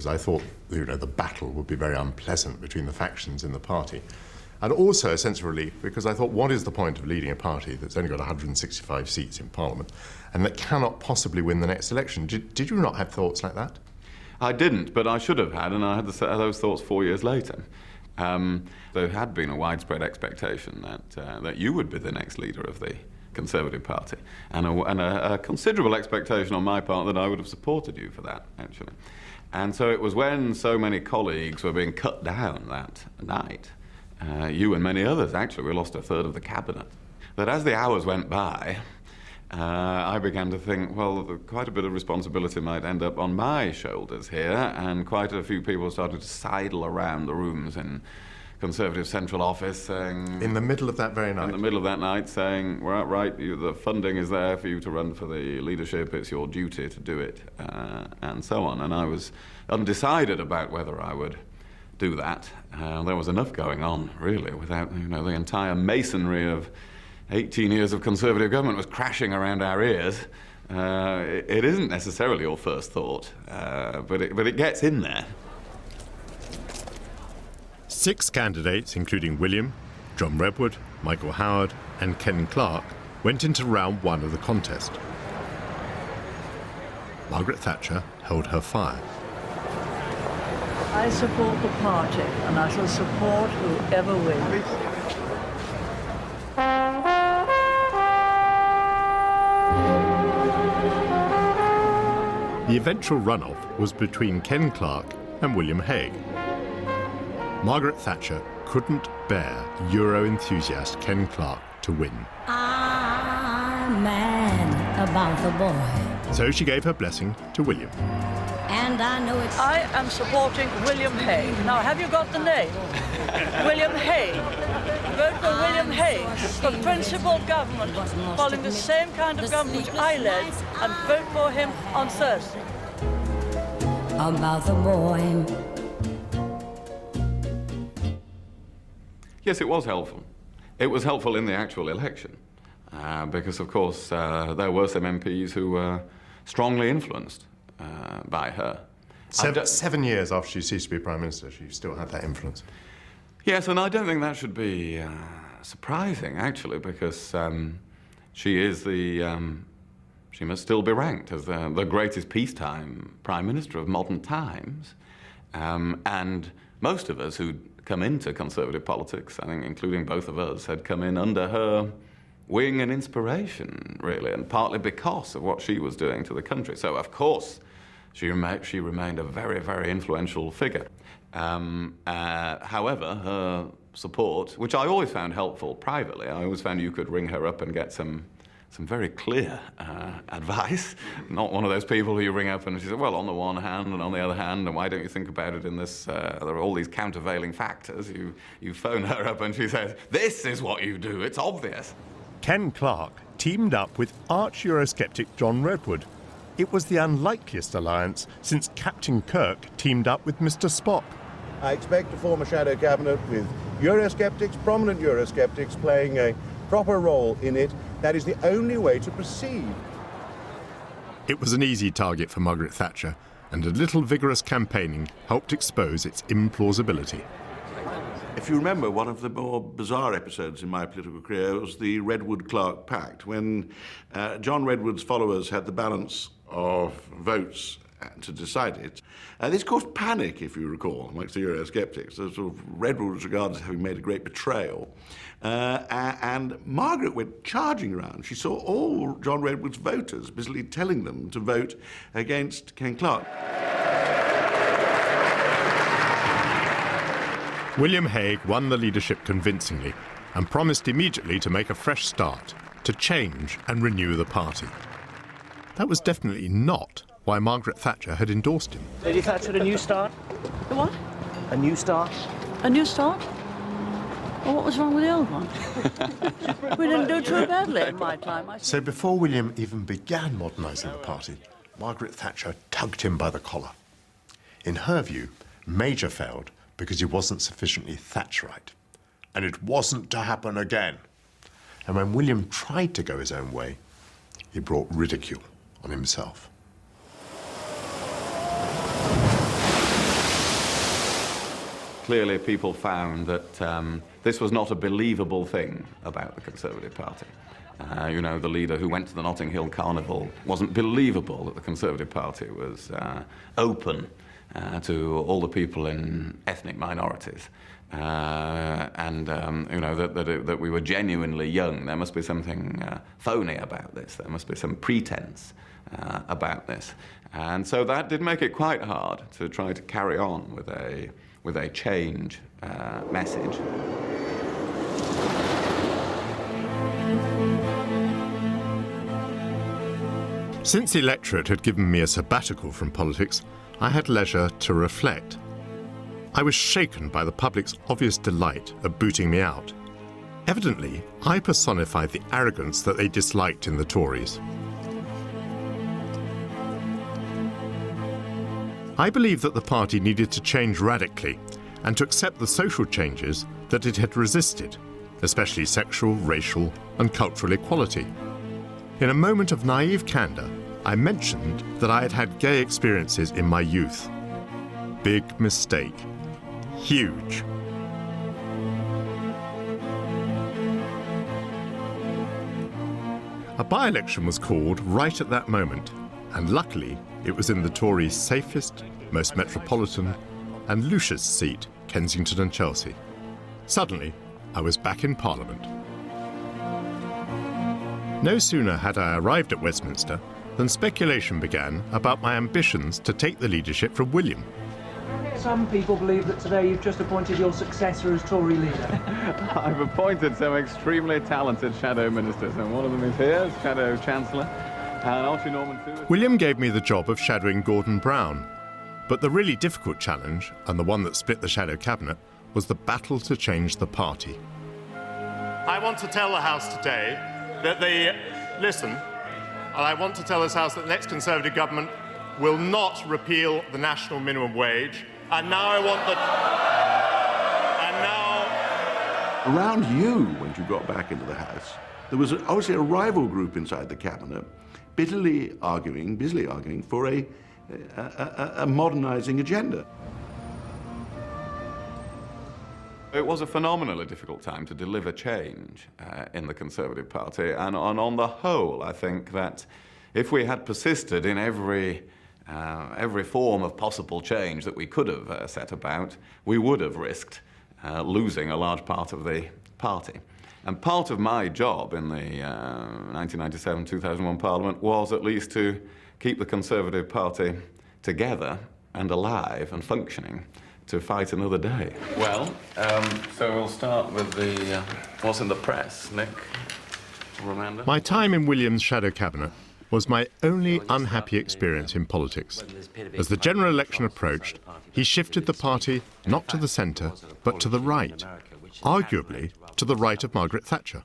because I thought, you know, the battle would be very unpleasant between the factions in the party. And also a sense of relief, because I thought, what is the point of leading a party that's only got 165 seats in Parliament and that cannot possibly win the next election? Did you not have thoughts like that? I didn't, but I should have had, and I had those thoughts 4 years later. There had been a widespread expectation that you would be the next leader of the Conservative Party, and a considerable expectation on my part that I would have supported you for that, actually. And so it was when so many colleagues were being cut down that night, you and many others, actually, we lost a third of the cabinet, that as the hours went by, I began to think, well, quite a bit of responsibility might end up on my shoulders here, and quite a few people started to sidle around the rooms in Conservative Central Office saying... In the middle of that very night? In the middle of that night saying, right, the funding is there for you to run for the leadership, it's your duty to do it, and so on. And I was undecided about whether I would do that. There was enough going on, really, without, you know, the entire masonry of 18 years of Conservative government was crashing around our ears. It isn't necessarily your first thought, but it gets in there. 6 candidates, including William, John Redwood, Michael Howard and Ken Clarke, went into round 1 of the contest. Margaret Thatcher held her fire. I support the party, and I shall support whoever wins. The eventual runoff was between Ken Clarke and William Hague. Margaret Thatcher couldn't bear Euro enthusiast Ken Clarke to win. I'm mad about the boy. So she gave her blessing to William. And I know it's... I am supporting William Hague. Now, have you got the name? William Hague. Vote for William Hague, for principled government, following the same kind of government which I led, and vote for him on Thursday. About the boy. Yes, it was helpful. It was helpful in the actual election, because, of course, there were some MPs who were strongly influenced by her. 7 years after she ceased to be Prime Minister, she still had that influence. Yes, and I don't think that should be surprising, actually, because she is she must still be ranked as the greatest peacetime Prime Minister of modern times. And most of us who'd come into Conservative politics, I think including both of us, had come in under her wing and inspiration, really, and partly because of what she was doing to the country. So, of course, she remained a very, very influential figure. However, her support, which I always found helpful privately, I always found you could ring her up and get some very clear advice. Not one of those people who you ring up and she says, well, on the one hand and on the other hand, and why don't you think about it in this, there are all these countervailing factors. You phone her up and she says, this is what you do, it's obvious. Ken Clarke teamed up with arch-Eurosceptic John Redwood. It was the unlikeliest alliance since Captain Kirk teamed up with Mr. Spock. I expect to form a shadow cabinet with Eurosceptics, prominent Eurosceptics, playing a proper role in it. That is the only way to proceed. It was an easy target for Margaret Thatcher, and a little vigorous campaigning helped expose its implausibility. If you remember, one of the more bizarre episodes in my political career was the Redwood-Clarke Pact, when John Redwood's followers had the balance of votes to decide it. This caused panic, if you recall, amongst the Eurosceptics. Sort of Redwood was regarded as having made a great betrayal. And Margaret went charging around. She saw all John Redwood's voters busily telling them to vote against Ken Clarke. William Hague won the leadership convincingly and promised immediately to make a fresh start, to change and renew the party. That was definitely not why Margaret Thatcher had endorsed him. Lady Thatcher, a new start? The what? A new start? A new start? Well, what was wrong with the old one? We didn't do too badly in my time. So before William even began modernising the party, Margaret Thatcher tugged him by the collar. In her view, Major failed because he wasn't sufficiently Thatcherite. And it wasn't to happen again. And when William tried to go his own way, he brought ridicule on himself. clearly people found that this was not a believable thing about the Conservative Party. You know, the leader who went to the Notting Hill Carnival wasn't believable that the Conservative Party was open to all the people in ethnic minorities. You know, that we were genuinely young. There must be something phony about this. There must be some pretense about this. And so that did make it quite hard to try to carry on with a change message. Since the electorate had given me a sabbatical from politics, I had leisure to reflect. I was shaken by the public's obvious delight at booting me out. Evidently, I personified the arrogance that they disliked in the Tories. I believed that the party needed to change radically and to accept the social changes that it had resisted, especially sexual, racial, and cultural equality. In a moment of naive candour, I mentioned that I had had gay experiences in my youth. Big mistake. Huge. A by-election was called right at that moment, and luckily it was in the Tories' safest, most metropolitan and loosest seat, Kensington and Chelsea. Suddenly, I was back in Parliament. No sooner had I arrived at Westminster than speculation began about my ambitions to take the leadership from William. Some people believe that today you've just appointed your successor as Tory leader. I've appointed some extremely talented shadow ministers, and one of them is here, Shadow Chancellor, and Archie Norman too. William gave me the job of shadowing Gordon Brown, but the really difficult challenge, and the one that split the shadow cabinet, was the battle to change the party. I want to tell the House today that I want to tell this House that the next Conservative government will not repeal the national minimum wage. And now I want Around you, when you got back into the House, there was obviously a rival group inside the cabinet busily arguing for a modernising agenda. It was a phenomenally difficult time to deliver change in the Conservative Party, and on the whole, I think that if we had persisted in every form of possible change that we could have set about, we would have risked losing a large part of the party. And part of my job in the 1997-2001 Parliament was at least to keep the Conservative Party together and alive and functioning to fight another day. Well, so we'll start with the what's in the press. Nick, Amanda? My time in William's shadow cabinet was my only unhappy experience in politics. As the general election approached, he shifted the party not to the centre, but to the right, arguably to the right of Margaret Thatcher.